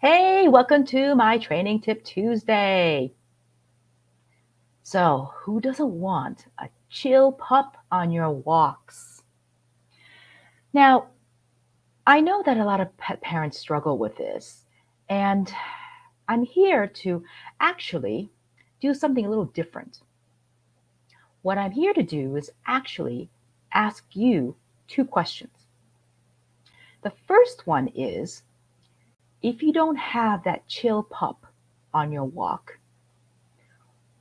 Hey, welcome to my Training Tip Tuesday. So, who doesn't want a chill pup on your walks? Now, I know that a lot of pet parents struggle with this, and I'm here to actually do something a little different. What I'm here to do is actually ask you two questions. The first one is, if you don't have that chill pup on your walk,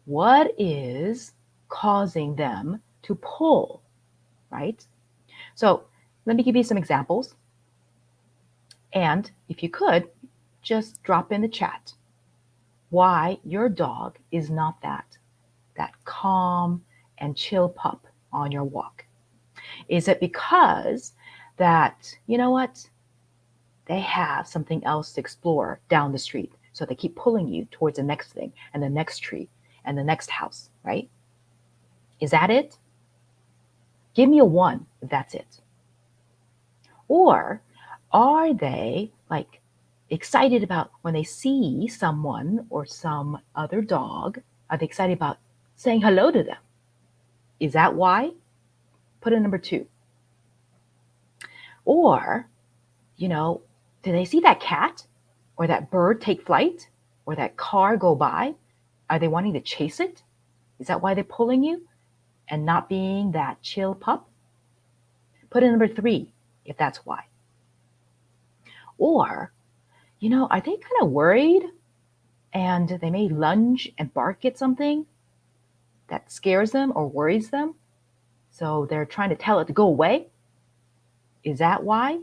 what is causing them to pull, right? So let me give you some examples. And if you could, just drop in the chat why your dog is not that calm and chill pup on your walk. Is it because that, you know what, they have something else to explore down the street? So they keep pulling you towards the next thing and the next tree and the next house, right? Is that it? Give me a one if that's it. Or are they like excited about when they see someone or some other dog? Are they excited about saying hello to them? Is that why? Put in number two. Or, you know, do they see that cat or that bird take flight or that car go by? Are they wanting to chase it? Is that why they're pulling you and not being that chill pup? Put in number three if that's why. Or, are they kind of worried and they may lunge and bark at something that scares them or worries them? So they're trying to tell it to go away? Is that why?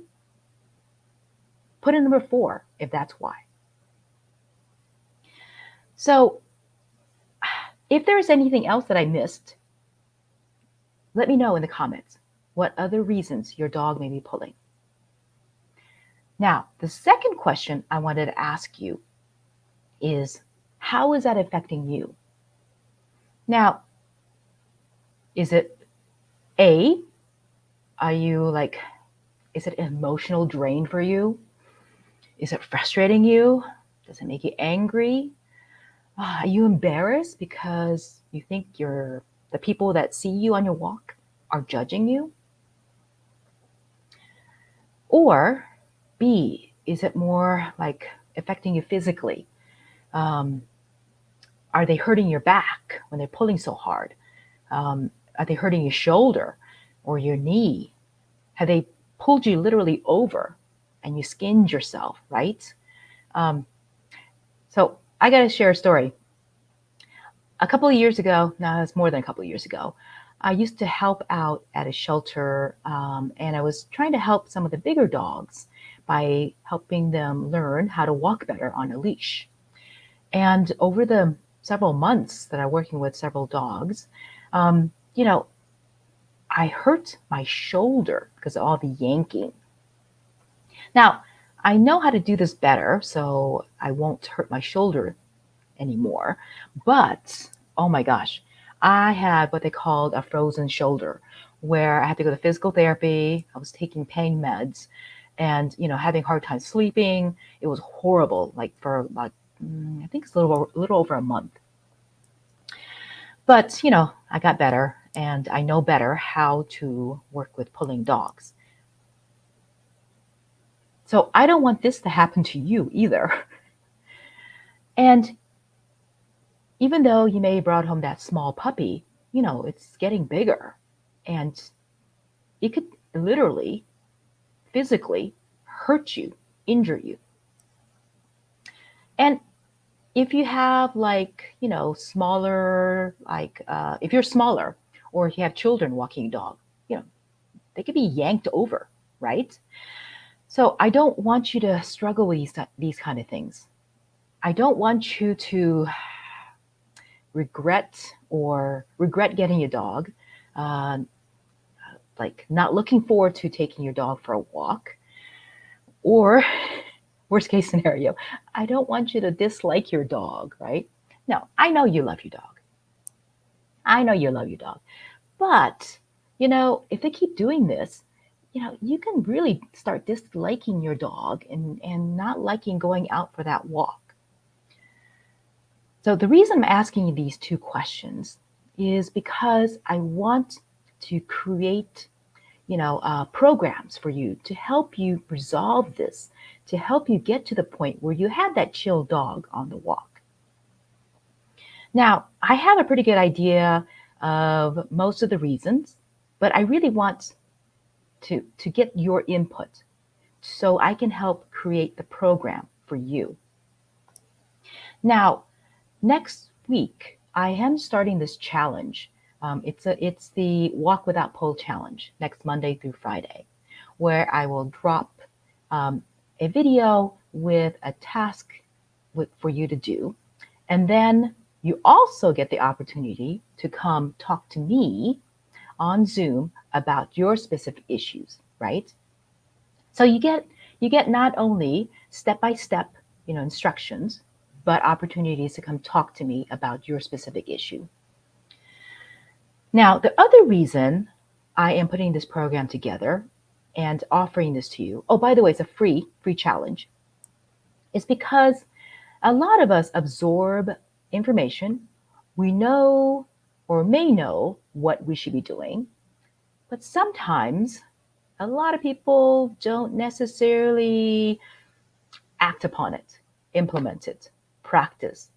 Put in number four if that's why. So if there's anything else that I missed, let me know in the comments what other reasons your dog may be pulling. Now, the second question I wanted to ask you is, how is that affecting you? Now, is it A, is it an emotional drain for you? Is it frustrating you? Does it make you angry? Are you embarrassed because you think the people that see you on your walk are judging you? Or B, is it more like affecting you physically? Um, are they hurting your back when they're pulling so hard? Are they hurting your shoulder or your knee? Have they pulled you literally over and you skinned yourself, right? So I got to share a story. A couple of years ago, now it's more than a couple of years ago, I used to help out at a shelter, and I was trying to help some of the bigger dogs by helping them learn how to walk better on a leash. And over the several months that I'm working with several dogs, um, you know, I hurt my shoulder because of all the yanking. Now, I know how to do this better, so I won't hurt my shoulder anymore. But oh my gosh, I had what they called a frozen shoulder, where I had to go to physical therapy. I was taking pain meds, and having a hard time sleeping. It was horrible, like for about I think it's a little over a month. But I got better, and I know better how to work with pulling dogs. So I don't want this to happen to you either. And even though you may have brought home that small puppy, it's getting bigger, and it could literally, physically hurt you, injure you. And if you have smaller, if you're smaller or if you have children walking a dog, they could be yanked over, right? So I don't want you to struggle with these kind of things. I don't want you to regret getting a dog, uh, like not looking forward to taking your dog for a walk, or worst case scenario, I don't want you to dislike your dog, right? No, I know you love your dog. I know you love your dog. But, if they keep doing this, you can really start disliking your dog and not liking going out for that walk. So the reason I'm asking you these two questions is because I want to create, programs for you to help you resolve this, to help you get to the point where you have that chill dog on the walk. Now, I have a pretty good idea of most of the reasons, but I really want to get your input so I can help create the program for you. Now, next week, I am starting this challenge. It's the Walk Without Pole challenge next Monday through Friday, where I will drop a video with a task for you to do. And then you also get the opportunity to come talk to me on Zoom about your specific issues, right? So you get not only step-by-step, instructions, but opportunities to come talk to me about your specific issue. Now, the other reason I am putting this program together and offering this to you, oh, by the way, it's a free challenge, is because a lot of us absorb information. We know or may know what we should be doing, but sometimes a lot of people don't necessarily act upon it, implement it, practice,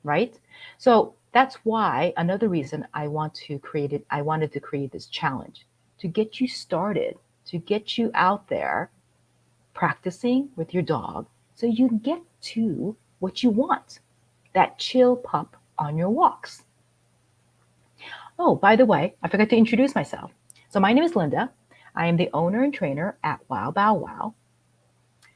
right? So that's why another reason I wanted to create this challenge to get you started, to get you out there practicing with your dog so you can get to what you want, that chill pup on your walks. Oh, by the way, I forgot to introduce myself. So my name is Linda. I am the owner and trainer at Wow Bow Wow.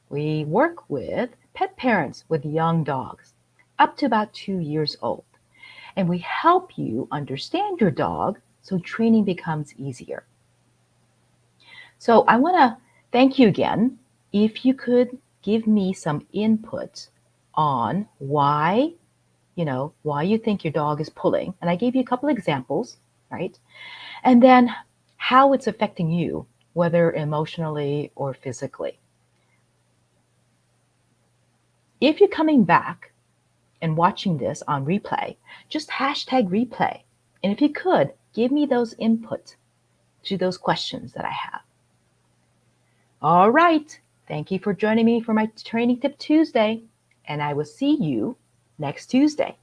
We work with pet parents with young dogs up to about 2 years old. And we help you understand your dog so training becomes easier. So I want to thank you again. If you could give me some input on why you think your dog is pulling. And I gave you a couple examples, right? And then how it's affecting you, whether emotionally or physically. If you're coming back and watching this on replay, just hashtag replay. And if you could, give me those input to those questions that I have. All right. Thank you for joining me for my Training Tip Tuesday, and I will see you next Tuesday.